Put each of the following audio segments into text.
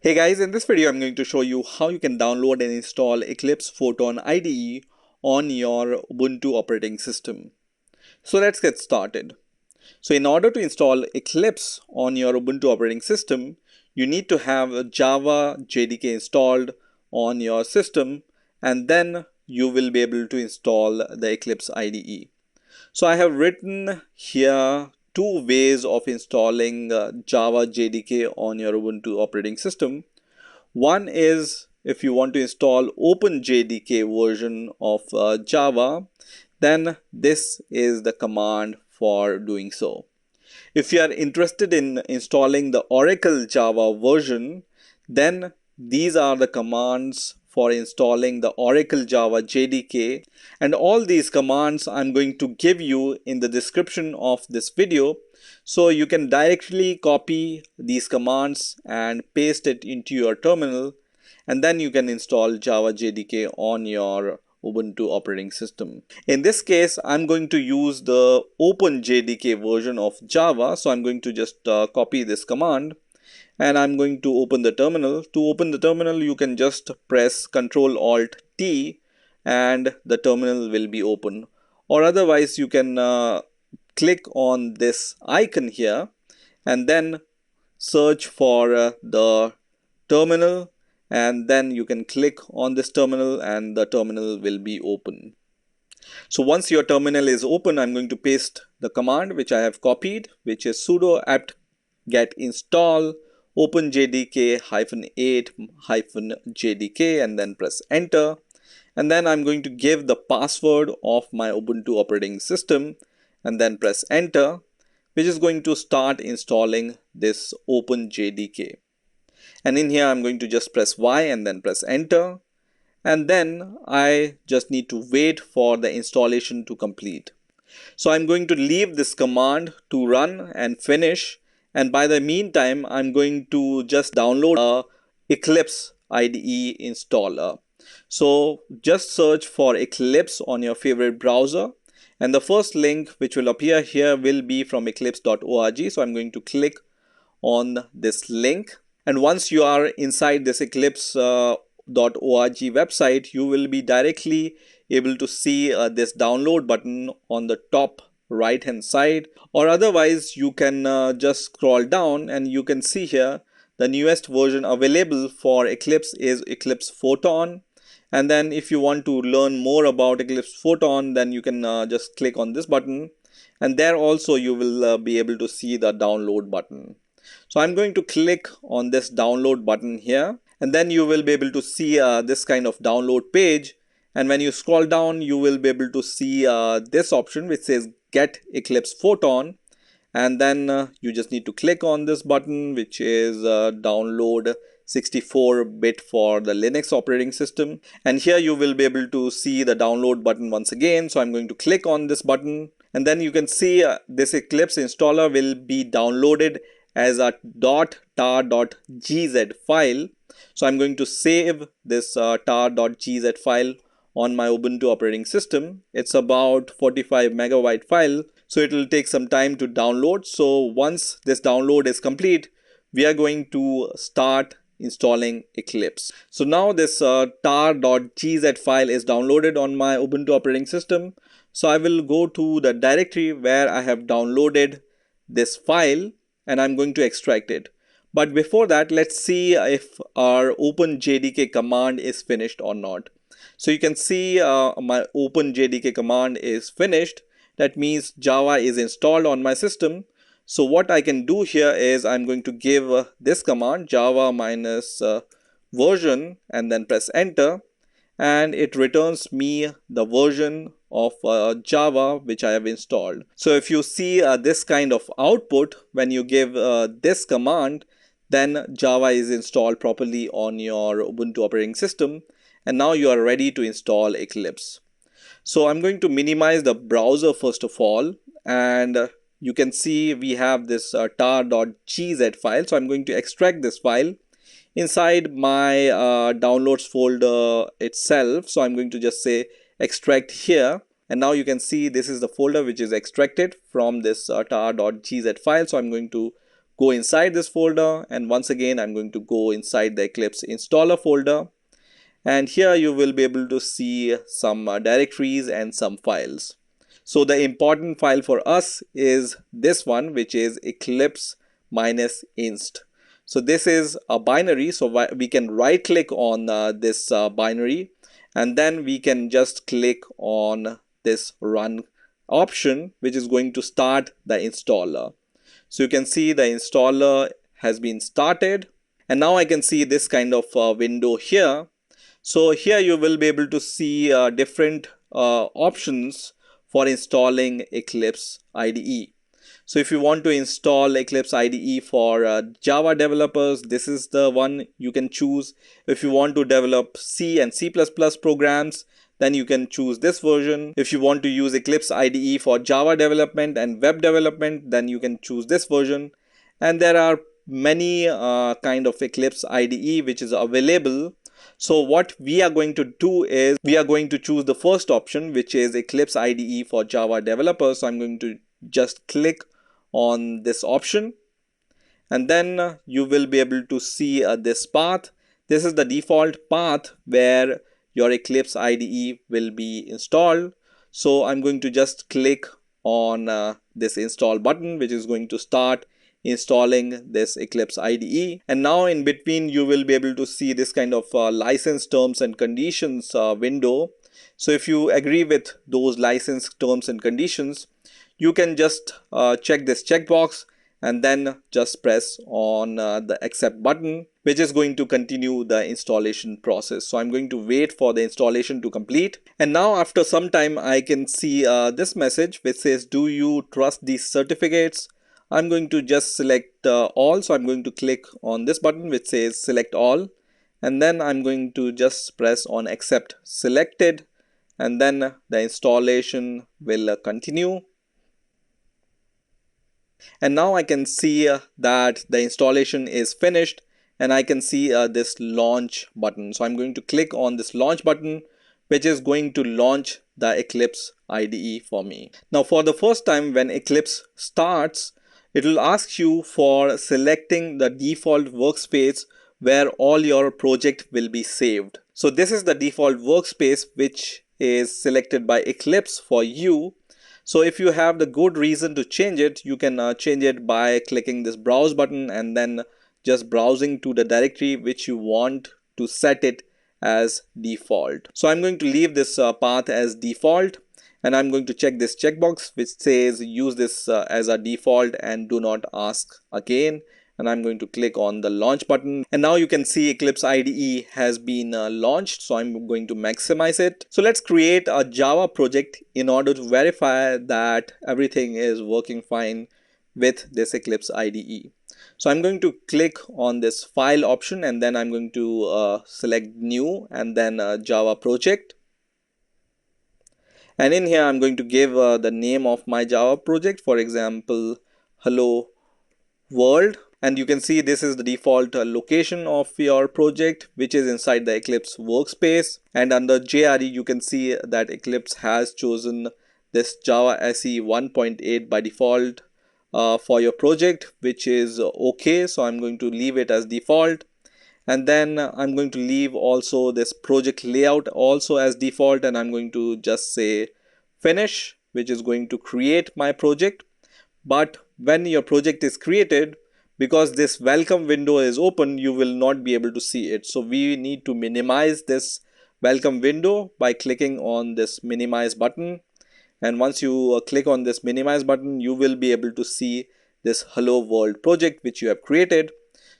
Hey guys, in this video I'm going to show you how you can download and install Eclipse Photon IDE on your Ubuntu operating system. So let's get started. So in order to install Eclipse on your Ubuntu operating system, you need to have a Java JDK installed on your system, and then you will be able to install the Eclipse IDE. So I have written here two ways of installing Java JDK on your Ubuntu operating system. One is if you want to install OpenJDK version of Java, then this is the command for doing so. If you are interested in installing the Oracle Java version, then these are the commands for installing the Oracle Java JDK, and all these commands I'm going to give you in the description of this video, so you can directly copy these commands and paste it into your terminal, and then you can install Java JDK on your Ubuntu operating system. In this case, I'm going to use the OpenJDK version of Java. So I'm going to just copy this command and I'm going to open the terminal. To open the terminal, you can just press Ctrl Alt T and the terminal will be open. Or otherwise, you can click on this icon here and then search for the terminal, and then you can click on this terminal and the terminal will be open. So once your terminal is open, I'm going to paste the command which I have copied, which is sudo apt get install openjdk-8-jdk and then press enter. And then I'm going to give the password of my Ubuntu operating system and then press enter, which is going to start installing this OpenJDK. And in here I'm going to just press Y and then press enter, and then I just need to wait for the installation to complete. So I'm going to leave this command to run and finish, and by the meantime I'm going to just download a Eclipse IDE installer. So just search for Eclipse on your favorite browser, and the first link which will appear here will be from eclipse.org. So I'm going to click on this link, and once you are inside this eclipse.org website, you will be directly able to see this download button on the top right hand side, or otherwise you can just scroll down and you can see here the newest version available for Eclipse is Eclipse Photon. And then if you want to learn more about Eclipse Photon, then you can just click on this button, and there also you will be able to see the download button. So I'm going to click on this download button here, and then you will be able to see this kind of download page. And when you scroll down, you will be able to see this option which says get Eclipse Photon, and then you just need to click on this button which is download 64-bit for the Linux operating system. And here you will be able to see the download button once again. So I'm going to click on this button, and then you can see this Eclipse installer will be downloaded as a .tar.gz file. So I'm going to save this tar.gz file on my Ubuntu operating system. It's about 45 megabyte file, so it will take some time to download. So once this download is complete, we are going to start installing Eclipse. So now this tar.gz file is downloaded on my Ubuntu operating system. So I will go to the directory where I have downloaded this file and I'm going to extract it. But before that, let's see if our OpenJDK command is finished or not. So you can see my OpenJDK command is finished. That means Java is installed on my system. So what I can do here is I'm going to give this command java minus version and then press enter, and it returns me the version of Java which I have installed. So if you see this kind of output when you give this command, then Java is installed properly on your Ubuntu operating system, and now you are ready to install Eclipse. So I'm going to minimize the browser first of all, and you can see we have this tar.gz file. So I'm going to extract this file inside my downloads folder itself. So I'm going to just say extract here, and now you can see this is the folder which is extracted from this tar.gz file. So I'm going to go inside this folder, and once again I'm going to go inside the Eclipse installer folder, and here you will be able to see some directories and some files. So the important file for us is this one, which is eclipse -inst. So this is a binary, so we can right click on this binary, and then we can just click on this run option, which is going to start the installer. So you can see the installer has been started, and now I can see this kind of window here. So here you will be able to see different options for installing Eclipse IDE. So if you want to install Eclipse IDE for Java developers, this is the one you can choose. If you want to develop C and C++ programs, then you can choose this version. If you want to use Eclipse IDE for Java development and web development, then you can choose this version. And there are many kind of Eclipse IDE which is available. So what we are going to do is we are going to choose the first option, which is Eclipse IDE for Java developers. So I'm going to just click on this option, and then you will be able to see this path. This is the default path where your Eclipse IDE will be installed. So I'm going to just click on this install button, which is going to start installing this Eclipse IDE. And now in between you will be able to see this kind of license terms and conditions window. So if you agree with those license terms and conditions, you can just check this checkbox and then just press on the accept button, which is going to continue the installation process. So I'm going to wait for the installation to complete. And now after some time I can see this message which says, do you trust these certificates? I'm going to just select all. So I'm going to click on this button which says select all, and then I'm going to just press on accept selected, and then the installation will continue. And now I can see that the installation is finished, and I can see this launch button. So I'm going to click on this launch button, which is going to launch the Eclipse IDE for me. Now for the first time when Eclipse starts, it will ask you for selecting the default workspace where all your project will be saved. So this is the default workspace which is selected by Eclipse for you. So if you have the good reason to change it, you can change it by clicking this browse button and then just browsing to the directory which you want to set it as default. So I'm going to leave this path as default, and I'm going to check this checkbox which says use this as a default and do not ask again. And I'm going to click on the launch button, and now you can see Eclipse IDE has been launched. So I'm going to maximize it. So let's create a Java project in order to verify that everything is working fine with this Eclipse IDE. So I'm going to click on this file option, and then I'm going to select new and then Java project. And in here I'm going to give the name of my Java project, for example hello world. And you can see this is the default location of your project, which is inside the Eclipse workspace. And under JRE you can see that Eclipse has chosen this Java SE 1.8 by default for your project, which is okay. So I'm going to leave it as default, and then I'm going to leave also this project layout also as default, and I'm going to just say finish, which is going to create my project. But when your project is created, because this welcome window is open, you will not be able to see it. So we need to minimize this welcome window by clicking on this minimize button. And once you click on this minimize button, you will be able to see this hello world project which you have created.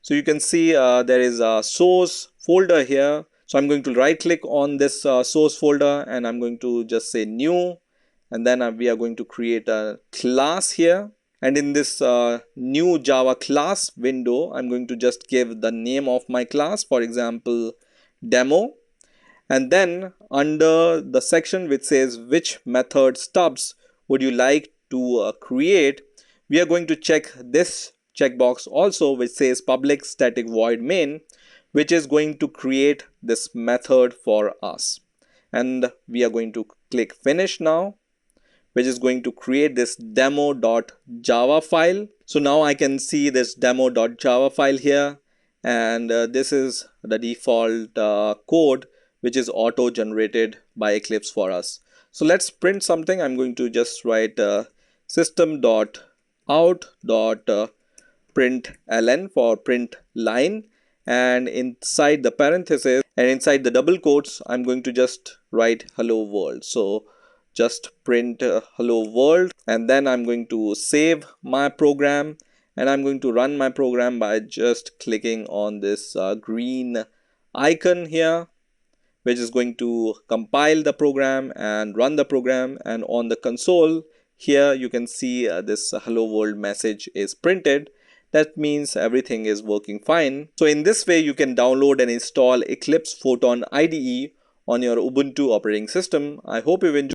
So you can see there is a source folder here. So I'm going to right click on this source folder, and I'm going to just say new, and then we are going to create a class here. And in this new Java class window, I'm going to just give the name of my class, for example demo. And then under the section which says which method stubs would you like to create, we are going to check this checkbox also, which says public static void main, which is going to create this method for us. And we are going to click finish now, which is going to create this demo.java file. So now I can see this demo.java file here, and this is the default code which is auto generated by Eclipse for us. So let's print something. I'm going to just write system.out.println for print line, and inside the parenthesis and inside the double quotes I'm going to just write hello world. So just print hello world, and then I'm going to save my program, and I'm going to run my program by just clicking on this green icon here, which is going to compile the program and run the program. And on the console here you can see this hello world message is printed. That means everything is working fine. So in this way you can download and install Eclipse Photon IDE on your Ubuntu operating system. I hope you've enjoyed